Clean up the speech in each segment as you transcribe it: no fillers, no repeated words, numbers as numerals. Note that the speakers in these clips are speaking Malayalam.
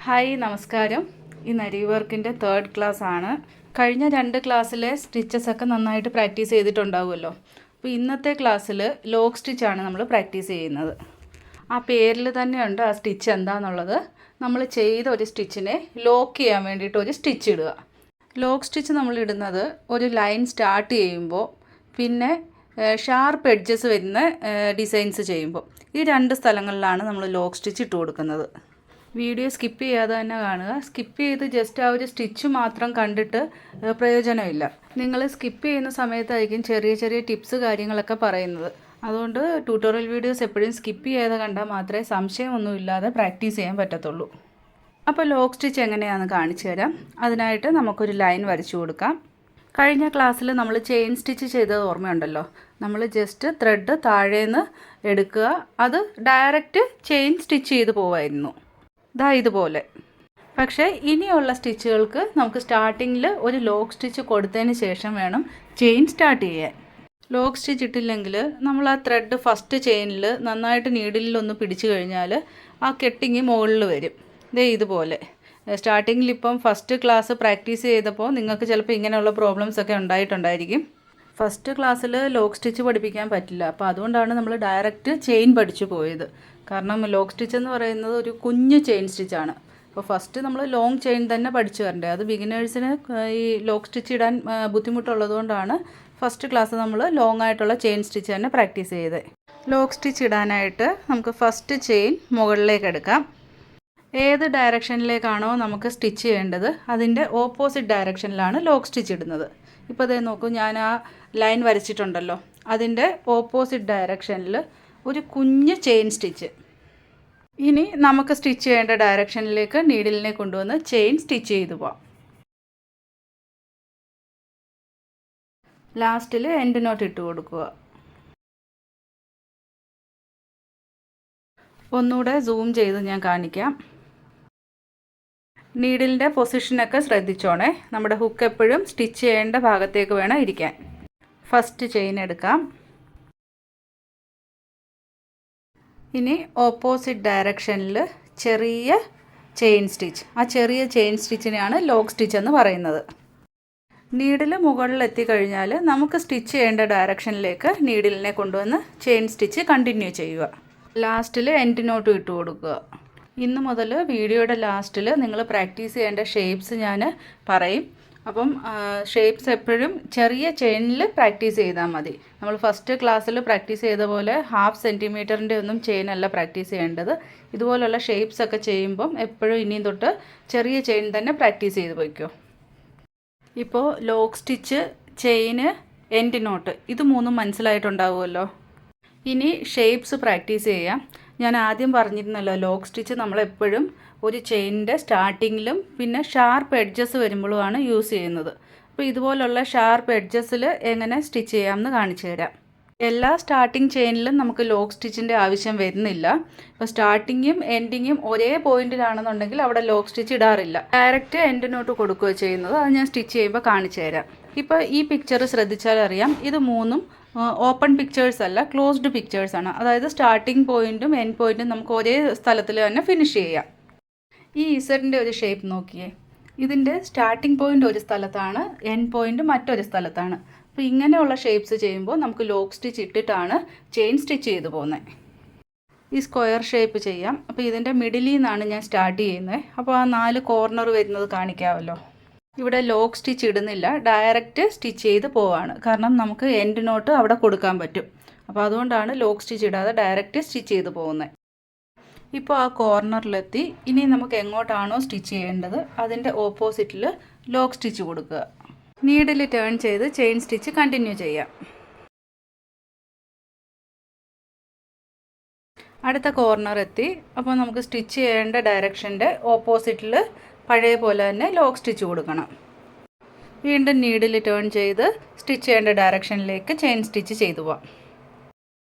ഹായ് നമസ്കാരം. ഇന്ന് അരി വർക്കിൻ്റെ 3rd ക്ലാസ് ആണ്. കഴിഞ്ഞ 2 ക്ലാസ്സിലെ സ്റ്റിച്ചസ് ഒക്കെ നന്നായിട്ട് പ്രാക്ടീസ് ചെയ്തിട്ടുണ്ടാവുമല്ലോ. അപ്പോൾ ഇന്നത്തെ ക്ലാസ്സിൽ ലോക്ക് സ്റ്റിച്ചാണ് നമ്മൾ പ്രാക്ടീസ് ചെയ്യുന്നത്. ആ പേരിൽ തന്നെയുണ്ട് ആ സ്റ്റിച്ച് എന്താണെന്നുള്ളത്. നമ്മൾ ചെയ്ത ഒരു സ്റ്റിച്ചിനെ ലോക്ക് ചെയ്യാൻ വേണ്ടിയിട്ട് ഒരു സ്റ്റിച്ച് ഇടുക. ലോക്ക് സ്റ്റിച്ച് നമ്മൾ ഇടുന്നത് ഒരു ലൈൻ സ്റ്റാർട്ട് ചെയ്യുമ്പോൾ പിന്നെ ഷാർപ്പ് എഡ്ജസ് വരുന്ന ഡിസൈൻസ് ചെയ്യുമ്പോൾ ഈ 2 സ്ഥലങ്ങളിലാണ് നമ്മൾ ലോക്ക് സ്റ്റിച്ച് ഇട്ട് കൊടുക്കുന്നത്. വീഡിയോ സ്കിപ്പ് ചെയ്യാതെ തന്നെ കാണുക. സ്കിപ്പ് ചെയ്ത് ജസ്റ്റ് ആ ഒരു സ്റ്റിച്ച് മാത്രം കണ്ടിട്ട് പ്രയോജനമില്ല. നിങ്ങൾ സ്കിപ്പ് ചെയ്യുന്ന സമയത്തായിരിക്കും ചെറിയ ചെറിയ ടിപ്സ് കാര്യങ്ങളൊക്കെ പറയുന്നത്. അതുകൊണ്ട് ട്യൂട്ടോറിയൽ വീഡിയോസ് എപ്പോഴും സ്കിപ്പ് ചെയ്യാതെ കണ്ടാൽ മാത്രമേ സംശയമൊന്നുമില്ലാതെ പ്രാക്ടീസ് ചെയ്യാൻ പറ്റത്തുള്ളൂ. അപ്പോൾ ലോക്ക് സ്റ്റിച്ച് എങ്ങനെയാണെന്ന് കാണിച്ചു തരാം. അതിനായിട്ട് നമുക്കൊരു ലൈൻ വരച്ചു കൊടുക്കാം. കഴിഞ്ഞ ക്ലാസ്സിൽ നമ്മൾ ചെയിൻ സ്റ്റിച്ച് ചെയ്തത് ഓർമ്മയുണ്ടല്ലോ. നമ്മൾ ജസ്റ്റ് ത്രെഡ് താഴേന്ന് എടുക്കുക, അത് ഡയറക്റ്റ് ചെയിൻ സ്റ്റിച്ച് ചെയ്ത് പോവായിരുന്നു. ദാ ഇതുപോലെ. പക്ഷേ ഇനിയുള്ള സ്റ്റിച്ചുകൾക്ക് നമുക്ക് സ്റ്റാർട്ടിങ്ങിൽ ഒരു ലോക്ക് സ്റ്റിച്ച് കൊടുത്തതിന് ശേഷം വേണം ചെയിൻ സ്റ്റാർട്ട് ചെയ്യാൻ. ലോക്ക് സ്റ്റിച്ച് ഇട്ടില്ലെങ്കിൽ നമ്മൾ ആ ത്രെഡ് ഫസ്റ്റ് ചെയിനിൽ നന്നായിട്ട് നീഡിലൊന്ന് പിടിച്ചു കഴിഞ്ഞാൽ ആ കെട്ടിങ് മുകളിൽ വരും. ദേ ഇതുപോലെ. സ്റ്റാർട്ടിങ്ങിൽ ഇപ്പം ഫസ്റ്റ് ക്ലാസ് പ്രാക്ടീസ് ചെയ്തപ്പോൾ നിങ്ങൾക്ക് ചിലപ്പോൾ ഇങ്ങനെയുള്ള പ്രോബ്ലംസ് ഒക്കെ ഉണ്ടായിട്ടുണ്ടായിരിക്കും. ഫസ്റ്റ് ക്ലാസ്സിൽ ലോക്ക് സ്റ്റിച്ച് പഠിപ്പിക്കാൻ പറ്റില്ല. അപ്പോൾ അതുകൊണ്ടാണ് നമ്മൾ ഡയറക്റ്റ് ചെയിൻ പഠിച്ചു പോയത്. കാരണം ലോക്ക് സ്റ്റിച്ച് എന്ന് പറയുന്നത് ഒരു കുഞ്ഞു ചെയിൻ സ്റ്റിച്ചാണ്. അപ്പോൾ ഫസ്റ്റ് നമ്മൾ ലോങ് ചെയിൻ തന്നെ പഠിച്ചു വരണ്ടേ. അത് ബിഗിനേഴ്സിന് ഈ ലോക്ക് സ്റ്റിച്ച് ഇടാൻ ബുദ്ധിമുട്ടുള്ളതുകൊണ്ടാണ് ഫസ്റ്റ് ക്ലാസ് നമ്മൾ ലോങ് ആയിട്ടുള്ള ചെയിൻ സ്റ്റിച്ച് തന്നെ പ്രാക്ടീസ് ചെയ്തത്. ലോക്ക് സ്റ്റിച്ച് ഇടാനായിട്ട് നമുക്ക് ഫസ്റ്റ് ചെയിൻ മുകളിലേക്ക് എടുക്കാം. ഏത് ഡയറക്ഷനിലേക്കാണോ നമുക്ക് സ്റ്റിച്ച് ചെയ്യേണ്ടത് അതിൻ്റെ ഓപ്പോസിറ്റ് ഡയറക്ഷനിലാണ് ലോക്ക് സ്റ്റിച്ച് ഇടുന്നത്. ഇപ്പോൾ അതേ നോക്കൂ, ഞാൻ ആ ലൈൻ വരച്ചിട്ടുണ്ടല്ലോ, അതിൻ്റെ ഓപ്പോസിറ്റ് ഡയറക്ഷനിൽ ഒരു കുഞ്ഞ് ചെയിൻ സ്റ്റിച്ച്. ഇനി നമുക്ക് സ്റ്റിച്ച് ചെയ്യേണ്ട ഡയറക്ഷനിലേക്ക് നീഡിലിനെ കൊണ്ടുവന്ന് ചെയിൻ സ്റ്റിച്ച് ചെയ്തു പോവാം. ലാസ്റ്റിൽ എൻഡ് നോട്ട് ഇട്ട് കൊടുക്കുക. ഒന്നുകൂടെ സൂം ചെയ്ത് ഞാൻ കാണിക്കാം. നീഡിലിൻ്റെ പൊസിഷനൊക്കെ ശ്രദ്ധിച്ചോണേ. നമ്മുടെ ഹുക്ക് എപ്പോഴും സ്റ്റിച്ച് ചെയ്യേണ്ട ഭാഗത്തേക്ക് വേണം ഇരിക്കാൻ. ഫസ്റ്റ് ചെയിൻ എടുക്കാം. ഇനി ഓപ്പോസിറ്റ് ഡയറക്ഷനിൽ ചെറിയ ചെയിൻ സ്റ്റിച്ച്. ആ ചെറിയ ചെയിൻ സ്റ്റിച്ചിനെയാണ് ലോക്ക് സ്റ്റിച്ച് എന്ന് പറയുന്നത്. നീഡിൽ മുകളിൽ എത്തിക്കഴിഞ്ഞാൽ നമുക്ക് സ്റ്റിച്ച് ചെയ്യേണ്ട ഡയറക്ഷനിലേക്ക് നീഡിലിനെ കൊണ്ടുവന്ന് ചെയിൻ സ്റ്റിച്ച് കണ്ടിന്യൂ ചെയ്യുക. ലാസ്റ്റിൽ എൻഡ് നോട്ട് ഇട്ട് കൊടുക്കുക. ഇന്ന് മുതൽ വീഡിയോയുടെ ലാസ്റ്റിൽ നിങ്ങൾ പ്രാക്ടീസ് ചെയ്യേണ്ട ഷേപ്സ് ഞാൻ പറയും. അപ്പം ഷേപ്സ് എപ്പോഴും ചെറിയ ചെയിനിൽ പ്രാക്ടീസ് ചെയ്താൽ മതി. നമ്മൾ ഫസ്റ്റ് ക്ലാസ്സിൽ പ്രാക്ടീസ് ചെയ്ത പോലെ 1/2 സെൻറ്റിമീറ്ററിൻ്റെ ഒന്നും ചെയിനല്ല പ്രാക്ടീസ് ചെയ്യേണ്ടത്. ഇതുപോലുള്ള ഷേപ്സ് ഒക്കെ ചെയ്യുമ്പം എപ്പോഴും ഇനിയും തൊട്ട് ചെറിയ ചെയിൻ തന്നെ പ്രാക്ടീസ് ചെയ്ത് പോയിക്കോ. ഇപ്പോൾ ലോക്ക് സ്റ്റിച്ച്, ചെയിന്, എൻഡ് നോട്ട്, ഇത് മൂന്നും മനസ്സിലായിട്ടുണ്ടാവുമല്ലോ. ഇനി ഷേപ്സ് പ്രാക്ടീസ് ചെയ്യാം. ഞാൻ ആദ്യം പറഞ്ഞിരുന്നല്ലോ, ലോക്ക് സ്റ്റിച്ച് നമ്മളെപ്പോഴും ഒരു ചെയിനിൻ്റെ സ്റ്റാർട്ടിങ്ങിലും പിന്നെ ഷാർപ്പ് എഡ്ജസ് വരുമ്പോഴുമാണ് യൂസ് ചെയ്യുന്നത്. അപ്പോൾ ഇതുപോലുള്ള ഷാർപ്പ് എഡ്ജസിൽ എങ്ങനെ സ്റ്റിച്ച് ചെയ്യാമെന്ന് കാണിച്ചു തരാം. എല്ലാ സ്റ്റാർട്ടിങ് ചെയിനിലും നമുക്ക് ലോക്ക് സ്റ്റിച്ചിൻ്റെ ആവശ്യം വരുന്നില്ല. ഇപ്പോൾ സ്റ്റാർട്ടിങ്ങും എൻഡിങ്ങും ഒരേ പോയിന്റിലാണെന്നുണ്ടെങ്കിൽ അവിടെ ലോക്ക് സ്റ്റിച്ച് ഇടാറില്ല. ഡയറക്റ്റ് എൻഡ് നോട്ട് കൊടുക്കുകയോ ചെയ്യുന്നത്. അത് ഞാൻ സ്റ്റിച്ച് ചെയ്യുമ്പോൾ കാണിച്ചു തരാം. ഇപ്പോൾ ഈ പിക്ചർ ശ്രദ്ധിച്ചാൽ അറിയാം, ഇത് മൂന്നും ഓപ്പൺ പിക്ചേഴ്സ് അല്ല, ക്ലോസ്ഡ് പിക്ചേഴ്സാണ്. അതായത് സ്റ്റാർട്ടിംഗ് പോയിൻറ്റും എൻഡ് പോയിൻറ്റും നമുക്ക് ഒരേ സ്ഥലത്തിൽ തന്നെ ഫിനിഷ് ചെയ്യാം. ഈ ഇസഡിൻ്റെ ഒരു ഷേപ്പ് നോക്കിയേ. ഇതിൻ്റെ സ്റ്റാർട്ടിംഗ് പോയിൻ്റ് ഒരു സ്ഥലത്താണ്, എൻഡ് പോയിൻ്റ് മറ്റൊരു സ്ഥലത്താണ്. അപ്പോൾ ഇങ്ങനെയുള്ള ഷേപ്സ് ചെയ്യുമ്പോൾ നമുക്ക് ലോക്ക് സ്റ്റിച്ച് ഇട്ടിട്ടാണ് ചെയിൻ സ്റ്റിച്ച് ചെയ്ത് പോകുന്നത്. ഈ സ്ക്വയർ ഷേപ്പ് ചെയ്യാം. അപ്പോൾ ഇതിൻ്റെ മിഡിലിൽ നിന്നാണ് ഞാൻ സ്റ്റാർട്ട് ചെയ്യുന്നത്. അപ്പോൾ ആ 4 കോർണർ വരുന്നത് കാണിക്കാമല്ലോ. ഇവിടെ ലോക്ക് സ്റ്റിച്ച് ഇടുന്നില്ല, ഡയറക്റ്റ് സ്റ്റിച്ച് ചെയ്ത് പോവാണ്. കാരണം നമുക്ക് എൻഡ് നോട്ട് അവിടെ കൊടുക്കാൻ പറ്റും. അപ്പോൾ അതുകൊണ്ടാണ് ലോക്ക് സ്റ്റിച്ച് ഇടാതെ ഡയറക്റ്റ് സ്റ്റിച്ച് ചെയ്ത് പോകുന്നത്. ഇപ്പോൾ ആ കോർണറിലെത്തി. ഇനി നമുക്ക് എങ്ങോട്ടാണോ സ്റ്റിച്ച് ചെയ്യേണ്ടത് അതിൻ്റെ ഓപ്പോസിറ്റിൽ ലോക്ക് സ്റ്റിച്ച് കൊടുക്കുക. നീഡിൽ ടേൺ ചെയ്ത് ചെയിൻ സ്റ്റിച്ച് കണ്ടിന്യൂ ചെയ്യാം. അടുത്ത കോർണർ എത്തി. അപ്പോൾ നമുക്ക് സ്റ്റിച്ച് ചെയ്യേണ്ട ഡയറക്ഷൻ്റെ ഓപ്പോസിറ്റിൽ പഴയ പോലെ തന്നെ ലോക്ക് സ്റ്റിച്ച് കൊടുക്കണം. വീണ്ടും നീഡിൽ ടേൺ ചെയ്ത് സ്റ്റിച്ച് ചെയ്യേണ്ട ഡയറക്ഷനിലേക്ക് ചെയിൻ സ്റ്റിച്ച് ചെയ്തു പോവാം.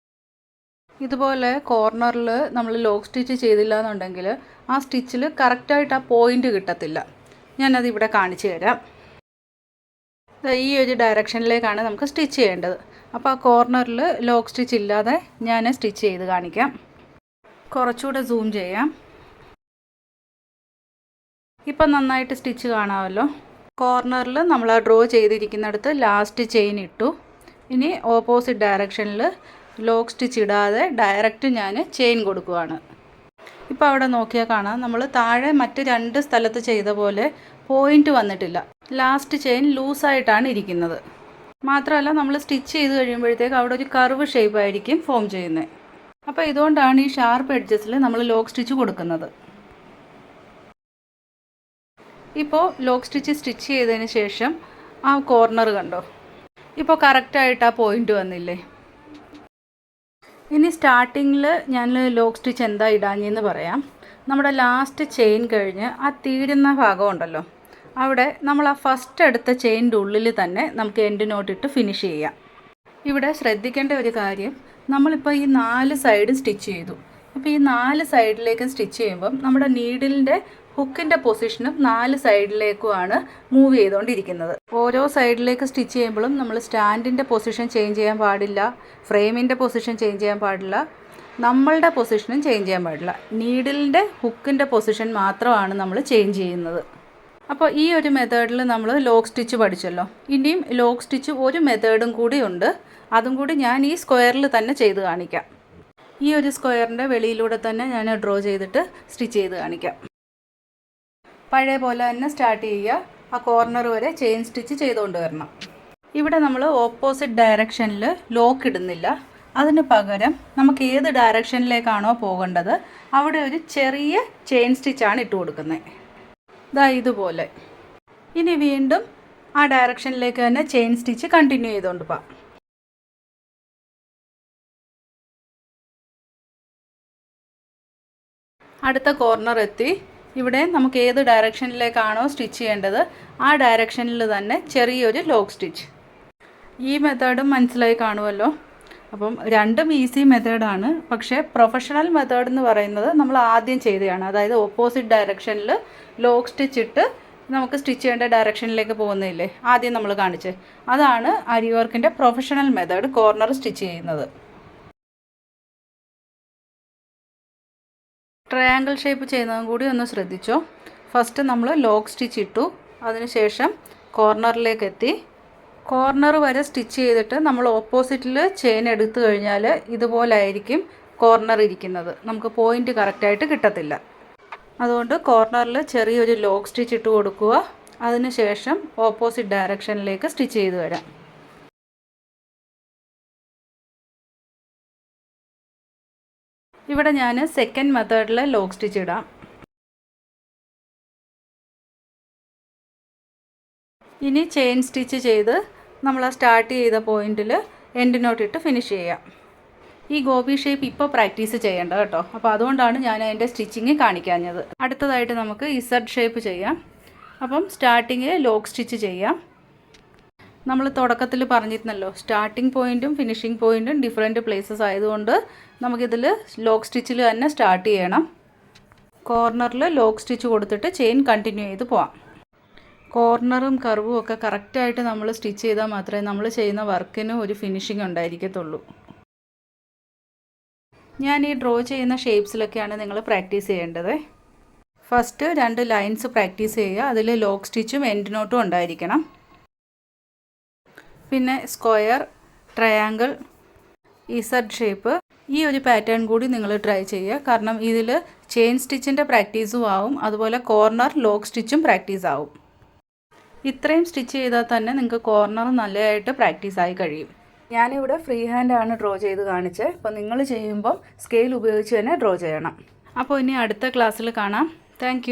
ഇതുപോലെ കോർണറിൽ നമ്മൾ ലോക്ക് സ്റ്റിച്ച് ചെയ്തില്ല എന്നുണ്ടെങ്കിൽ ആ സ്റ്റിച്ചിൽ കറക്റ്റായിട്ട് ആ പോയിൻ്റ് കിട്ടത്തില്ല. ഞാനതിവിടെ കാണിച്ചു തരാം. ഈ ഒരു ഡയറക്ഷനിലേക്കാണ് നമുക്ക് സ്റ്റിച്ച് ചെയ്യേണ്ടത്. അപ്പോൾ ആ കോർണറിൽ ലോക്ക് സ്റ്റിച്ച് ഇല്ലാതെ ഞാൻ സ്റ്റിച്ച് ചെയ്ത് കാണിക്കാം. കുറച്ചുകൂടെ സൂം ചെയ്യാം. ഇപ്പം നന്നായിട്ട് സ്റ്റിച്ച് കാണാമല്ലോ. കോർണറിൽ നമ്മൾ ആ ഡ്രോ ചെയ്തിരിക്കുന്നിടത്ത് ലാസ്റ്റ് ചെയിൻ ഇട്ടു. ഇനി ഓപ്പോസിറ്റ് ഡയറക്ഷനിൽ ലോക്ക് സ്റ്റിച്ച് ഇടാതെ ഡയറക്റ്റ് ഞാൻ ചെയിൻ കൊടുക്കുവാണ്. ഇപ്പോൾ അവിടെ നോക്കിയാൽ കാണാം, നമ്മൾ താഴെ മറ്റ് 2 സ്ഥലത്ത് ചെയ്ത പോലെ പോയിൻ്റ് വന്നിട്ടില്ല. ലാസ്റ്റ് ചെയിൻ ലൂസായിട്ടാണ് ഇരിക്കുന്നത്. മാത്രമല്ല നമ്മൾ സ്റ്റിച്ച് ചെയ്ത് കഴിയുമ്പോഴത്തേക്ക് അവിടെ ഒരു കർവ് ഷേപ്പായിരിക്കും ഫോം ചെയ്യുന്നത്. അപ്പോൾ ഇതുകൊണ്ടാണ് ഈ ഷാർപ്പ് എഡ്ജസിൽ നമ്മൾ ലോക്ക് സ്റ്റിച്ച് കൊടുക്കുന്നത്. ഇപ്പോൾ ലോക്ക് സ്റ്റിച്ച് ചെയ്തതിന് ശേഷം ആ കോർണർ കണ്ടോ, ഇപ്പോൾ കറക്റ്റായിട്ട് ആ പോയിൻ്റ് വന്നില്ലേ. ഇനി സ്റ്റാർട്ടിങ്ങിൽ ഞാൻ ലോക്ക് സ്റ്റിച്ച് എന്താ ഇടാഞ്ഞെന്ന് പറയാം. നമ്മുടെ ലാസ്റ്റ് ചെയിൻ കഴിഞ്ഞ് ആ തീരുന്ന ഭാഗം ഉണ്ടല്ലോ, അവിടെ നമ്മൾ ആ ഫസ്റ്റ് എടുത്ത ചെയിൻ്റെ ഉള്ളിൽ തന്നെ നമുക്ക് എൻഡ് നോട്ട് ഇട്ട് ഫിനിഷ് ചെയ്യാം. ഇവിടെ ശ്രദ്ധിക്കേണ്ട ഒരു കാര്യം, നമ്മളിപ്പോൾ ഈ 4 സൈഡും സ്റ്റിച്ച് ചെയ്തു. അപ്പോൾ ഈ 4 സൈഡിലേക്കും സ്റ്റിച്ച് ചെയ്യുമ്പം നമ്മുടെ നീഡിലിൻ്റെ ഹുക്കിൻ്റെ പൊസിഷനും 4 സൈഡിലേക്കുമാണ് മൂവ് ചെയ്തുകൊണ്ടിരിക്കുന്നത്. ഓരോ സൈഡിലേക്ക് സ്റ്റിച്ച് ചെയ്യുമ്പോഴും നമ്മൾ സ്റ്റാൻഡിൻ്റെ പൊസിഷൻ ചേഞ്ച് ചെയ്യാൻ പാടില്ല, ഫ്രെയിമിൻ്റെ പൊസിഷൻ ചേഞ്ച് ചെയ്യാൻ പാടില്ല, നമ്മളുടെ പൊസിഷനും ചേഞ്ച് ചെയ്യാൻ പാടില്ല. നീഡിലിൻ്റെ ഹുക്കിൻ്റെ പൊസിഷൻ മാത്രമാണ് നമ്മൾ ചേഞ്ച് ചെയ്യുന്നത്. അപ്പോൾ ഈ ഒരു മെത്തേഡിൽ നമ്മൾ ലോക്ക് സ്റ്റിച്ച് പഠിച്ചല്ലോ. ഇനിയും ലോക്ക് സ്റ്റിച്ച് ഒരു മെത്തേഡും കൂടി ഉണ്ട്. അതും കൂടി ഞാൻ ഈ സ്ക്വയറിൽ തന്നെ ചെയ്ത് കാണിക്കാം. ഈ ഒരു സ്ക്വയറിൻ്റെ വെളിയിലൂടെ തന്നെ ഞാൻ ഡ്രോ ചെയ്തിട്ട് സ്റ്റിച്ച് ചെയ്ത് കാണിക്കാം. പഴയ പോലെ തന്നെ സ്റ്റാർട്ട് ചെയ്യുക. ആ കോർണർ വരെ ചെയിൻ സ്റ്റിച്ച് ചെയ്തുകൊണ്ട് വരണം. ഇവിടെ നമ്മൾ ഓപ്പോസിറ്റ് ഡയറക്ഷനിൽ ലോക്ക് ഇടുന്നില്ല. അതിന് പകരം നമുക്ക് ഏത് ഡയറക്ഷനിലേക്കാണോ പോകേണ്ടത് അവിടെ ഒരു ചെറിയ ചെയിൻ സ്റ്റിച്ചാണ് ഇട്ട് കൊടുക്കുന്നത്. ദാ ഇതുപോലെ. ഇനി വീണ്ടും ആ ഡയറക്ഷനിലേക്ക് തന്നെ ചെയിൻ സ്റ്റിച്ച് കണ്ടിന്യൂ ചെയ്തുകൊണ്ട് പോകാം. അടുത്ത കോർണർ എത്തി. ഇവിടെ നമുക്ക് ഏത് ഡയറക്ഷനിലേക്കാണോ സ്റ്റിച്ച് ചെയ്യേണ്ടത് ആ ഡയറക്ഷനിൽ തന്നെ ചെറിയൊരു ലോക്ക് സ്റ്റിച്ച്. ഈ മെത്തേഡും മനസ്സിലായി കാണുമല്ലോ. അപ്പം രണ്ടും ഈസി മെത്തേഡാണ്. പക്ഷേ പ്രൊഫഷണൽ മെത്തേഡ് എന്ന് പറയുന്നത് നമ്മൾ ആദ്യം ചെയ്തതാണ്. അതായത് ഓപ്പോസിറ്റ് ഡയറക്ഷനിൽ ലോക്ക് സ്റ്റിച്ച് ഇട്ട് നമുക്ക് സ്റ്റിച്ച് ചെയ്യേണ്ട ഡയറക്ഷനിലേക്ക് പോകുന്നില്ലേ, ആദ്യം നമ്മൾ കാണിച്ച്, അതാണ് ആരി വർക്കിൻ്റെ പ്രൊഫഷണൽ മെത്തേഡ്, കോർണർ സ്റ്റിച്ച് ചെയ്യുന്നത്. ട്രയാങ്കിൾ ഷേപ്പ് ചെയ്യുന്നതും കൂടി ഒന്ന് ശ്രദ്ധിച്ചോ. ഫസ്റ്റ് നമ്മൾ ലോക്ക് സ്റ്റിച്ച് ഇട്ടു, അതിനുശേഷം കോർണറിലേക്ക് എത്തി. കോർണർ വരെ സ്റ്റിച്ച് ചെയ്തിട്ട് നമ്മൾ ഓപ്പോസിറ്റിൽ ചെയിൻ എടുത്തു കഴിഞ്ഞാൽ ഇതുപോലായിരിക്കും കോർണർ ഇരിക്കുന്നത്. നമുക്ക് പോയിൻ്റ് കറക്റ്റായിട്ട് കിട്ടത്തില്ല. അതുകൊണ്ട് കോർണറിൽ ചെറിയൊരു ലോക്ക് സ്റ്റിച്ച് ഇട്ട് കൊടുക്കുക. അതിനുശേഷം ഓപ്പോസിറ്റ് ഡയറക്ഷനിലേക്ക് സ്റ്റിച്ച് ചെയ്ത് വരാം. ഇവിടെ ഞാൻ സെക്കൻഡ് മെത്തേഡിൽ ലോക്ക് സ്റ്റിച്ച് ഇടാം. ഇനി ചെയിൻ സ്റ്റിച്ച് ചെയ്ത് നമ്മൾ സ്റ്റാർട്ട് ചെയ്ത പോയിന്റിൽ എൻഡ് നോട്ട് ഇട്ട് ഫിനിഷ് ചെയ്യാം. ഈ ഗോപി ഷേപ്പ് ഇപ്പോൾ പ്രാക്ടീസ് ചെയ്യേണ്ട കേട്ടോ. അപ്പോൾ അതുകൊണ്ടാണ് ഞാൻ അതിൻ്റെ സ്റ്റിച്ചിങ് കാണിക്കാഞ്ഞത്. അടുത്തതായിട്ട് നമുക്ക് ഇസഡ് ഷേപ്പ് ചെയ്യാം. അപ്പം സ്റ്റാർട്ടിങ്ങിൽ ലോക്ക് സ്റ്റിച്ച് ചെയ്യാം. നമ്മൾ തുടക്കത്തിൽ പറഞ്ഞിരുന്നല്ലോ, സ്റ്റാർട്ടിംഗ് പോയിൻറ്റും ഫിനിഷിംഗ് പോയിൻറ്റും ഡിഫറെൻറ്റ് പ്ലേസസ് ആയതുകൊണ്ട് നമുക്കിതിൽ ലോക്ക് സ്റ്റിച്ചിൽ തന്നെ സ്റ്റാർട്ട് ചെയ്യണം. കോർണറിൽ ലോക്ക് സ്റ്റിച്ച് കൊടുത്തിട്ട് ചെയിൻ കണ്ടിന്യൂ ചെയ്ത് പോവാം. കോർണറും കർവും ഒക്കെ കറക്റ്റായിട്ട് നമ്മൾ സ്റ്റിച്ച് ചെയ്താൽ മാത്രമേ നമ്മൾ ചെയ്യുന്ന വർക്കിന് ഒരു ഫിനിഷിംഗ് ഉണ്ടായിരിക്കത്തുള്ളൂ. ഞാൻ ഈ ഡ്രോ ചെയ്യുന്ന ഷേപ്സിലൊക്കെയാണ് നിങ്ങൾ പ്രാക്ടീസ് ചെയ്യേണ്ടത്. ഫസ്റ്റ് 2 ലൈൻസ് പ്രാക്ടീസ് ചെയ്യുക. അതിൽ ലോക്ക് സ്റ്റിച്ചും എൻഡ് നോട്ടും ഉണ്ടായിരിക്കണം. പിന്നെ സ്ക്വയർ, ട്രയാങ്കിൾ, ഇസഡ് ഷേപ്പ്, ഈ ഒരു പാറ്റേൺ കൂടി നിങ്ങൾ ട്രൈ ചെയ്യുക. കാരണം ഇതിൽ ചെയിൻ സ്റ്റിച്ചിൻ്റെ പ്രാക്ടീസും ആവും, അതുപോലെ കോർണർ ലോക്ക് സ്റ്റിച്ചും പ്രാക്ടീസ് ആവും. ഇത്രയും സ്റ്റിച്ച് ചെയ്താൽ തന്നെ നിങ്ങൾക്ക് കോർണർ നല്ലതായിട്ട് പ്രാക്ടീസായി കഴിയും. ഞാനിവിടെ ഫ്രീ ഹാൻഡാണ് ഡ്രോ ചെയ്ത് കാണിച്ചത്. അപ്പോൾ നിങ്ങൾ ചെയ്യുമ്പം സ്കെയിൽ ഉപയോഗിച്ച് തന്നെ ഡ്രോ ചെയ്യണം. അപ്പോൾ ഇനി അടുത്ത ക്ലാസ്സിൽ കാണാം. താങ്ക്